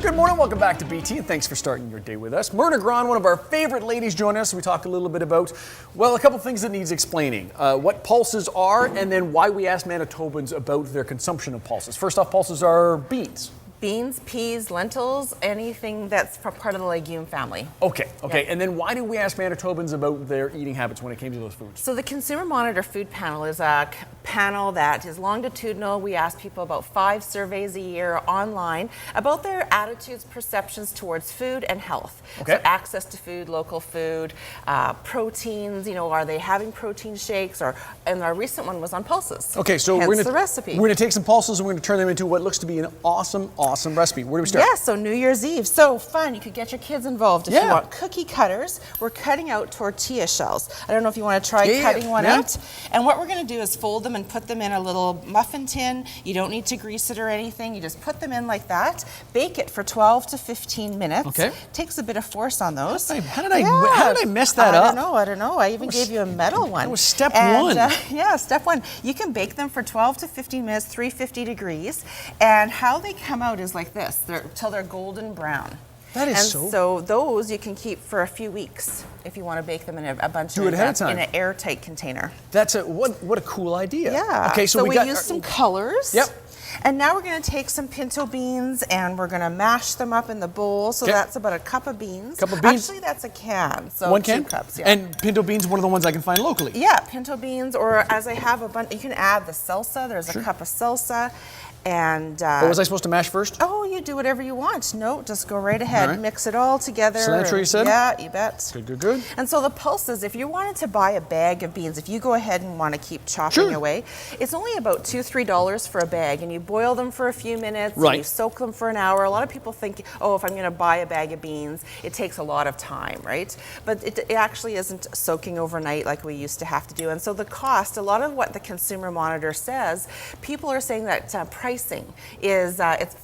Good morning, welcome back to BT, and thanks for starting your day with us. Myrna Gran, one of our favorite ladies, joined us. We talked a little bit about, well, a couple things that needs explaining. What pulses are, and then why we asked Manitobans about their consumption of pulses. First off, pulses are beans. Beans, peas, lentils, anything that's part of the legume family. Okay. And then why do we ask Manitobans about their eating habits when it came to those foods? So the Consumer Monitor Food Panel is a panel that is longitudinal. We ask people about 5 surveys a year online about their attitudes, perceptions towards food and health. Okay. So access to food, local food, proteins, are they having protein shakes? And our recent one was on pulses. Okay, so Hence we're the recipe. going to take some pulses and we're going to turn them into what looks to be an awesome recipe. Where do we start? Yeah, so New Year's Eve. So fun. You could get your kids involved if you want. Cookie cutters. We're cutting out tortilla shells. I don't know if you want to try cutting one out. And what we're going to do is fold them and put them in a little muffin tin. You don't need to grease it or anything. You just put them in like that. Bake it for 12 to 15 minutes. Okay. Takes a bit of force on those. How did I mess that up? I don't know. I even gave you a metal one. That was step one. Step one. You can bake them for 12 to 15 minutes, 350 degrees. And how they come out is like this, till they're golden brown. That is so those you can keep for a few weeks if you want to bake them in a bunch in an airtight container. That's what a cool idea. Yeah. Okay, so we use some colors. Yep. And now we're going to take some pinto beans and we're going to mash them up in the bowl. So that's about a cup of beans. Actually, that's a can. So 1 can? 2 cups, And pinto beans, one of the ones I can find locally. Yeah, pinto beans, or as I have a bunch, you can add the salsa. There's a cup of salsa. And what was I supposed to mash first? Oh, you do whatever you want. No, just go right ahead. Mix it all together. Cilantro, you said? Yeah, you bet. Good. And so the pulses, if you wanted to buy a bag of beans, if you go ahead and want to keep chopping away, it's only about $2-3 for a bag, and you boil them for a few minutes. And you soak them for an hour. A lot of people think, oh, if I'm going to buy a bag of beans, it takes a lot of time, right? But it actually isn't soaking overnight like we used to have to do. And so the cost, a lot of what the Consumer Monitor says, people are saying that pricing is,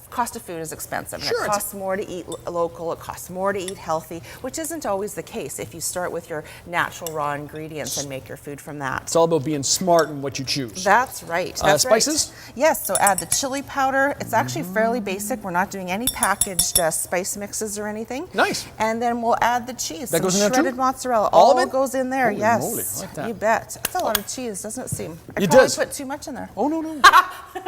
cost of food is expensive. And it costs more to eat local, it costs more to eat healthy, which isn't always the case if you start with your natural raw ingredients and make your food from that. It's all about being smart in what you choose. That's right. Spices? Yes, so add the chili powder. It's actually fairly basic. We're not doing any packaged spice mixes or anything. Nice. And then we'll add the cheese. That goes in there too? Shredded mozzarella. All of it? Goes in there, Holy yes. moly, I like that. You bet. It's a lot of cheese, doesn't it seem? It does. Put too much in there. Oh, no.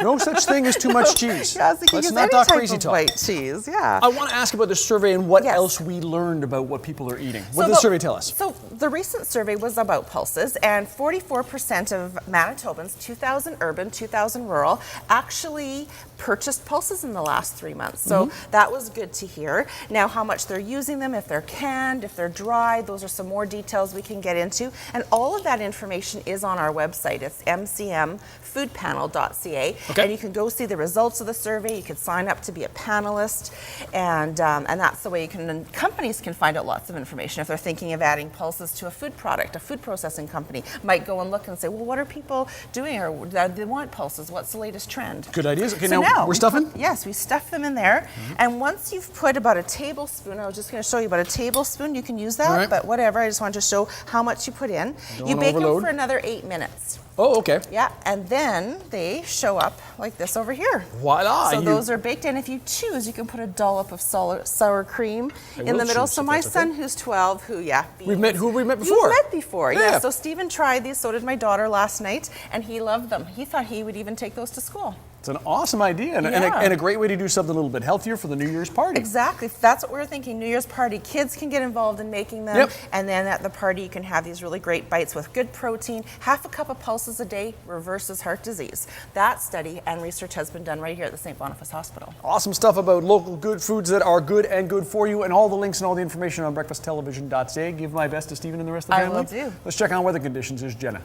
No such thing as too much cheese. Let's not talk crazy talk. White cheese, yeah. I want to ask about the survey and what else we learned about what people are eating. What did the survey tell us? So the recent survey was about pulses, and 44% of Manitobans, 2,000 urban, 2,000 rural, actually purchased pulses in the last 3 months. So that was good to hear. Now, how much they're using them, if they're canned, if they're dried, those are some more details we can get into. And all of that information is on our website. It's mcmfoodpanel.ca. And you can go see the results of the survey. You can sign up to be a panelist. And that's the way you can, companies can find out lots of information. If they're thinking of adding pulses to a food product, a food processing company might go and look and say, well, what are people doing? Or they want pulses. What's the latest trend? Good ideas. Okay, so now we're stuffing? Yes, we stuff them in there. And once you've put about a tablespoon, I was just going to show you about a tablespoon, you can use that, but whatever, I just wanted to show how much you put in. You bake them for another 8 minutes. Oh, okay. Yeah, and then they show up like this over here. Voila. So those are baked, and if you choose, you can put a dollop of sour cream in the middle. So my son, who's 12, who have we met before? You've met before, yeah. So Stephen tried these, so did my daughter last night, and he loved them. He thought he would even take those to school. It's an awesome idea and a great way to do something a little bit healthier for the New Year's party. Exactly. That's what we're thinking. New Year's party. Kids can get involved in making them. And then at the party, you can have these really great bites with good protein. Half a cup of pulses a day reverses heart disease. That study and research has been done right here at the St. Boniface Hospital. Awesome stuff about local good foods that are good and good for you, and all the links and all the information on breakfasttelevision.ca. Give my best to Stephen and the rest of the family. I will do. Let's check on weather conditions. Here's Jenna.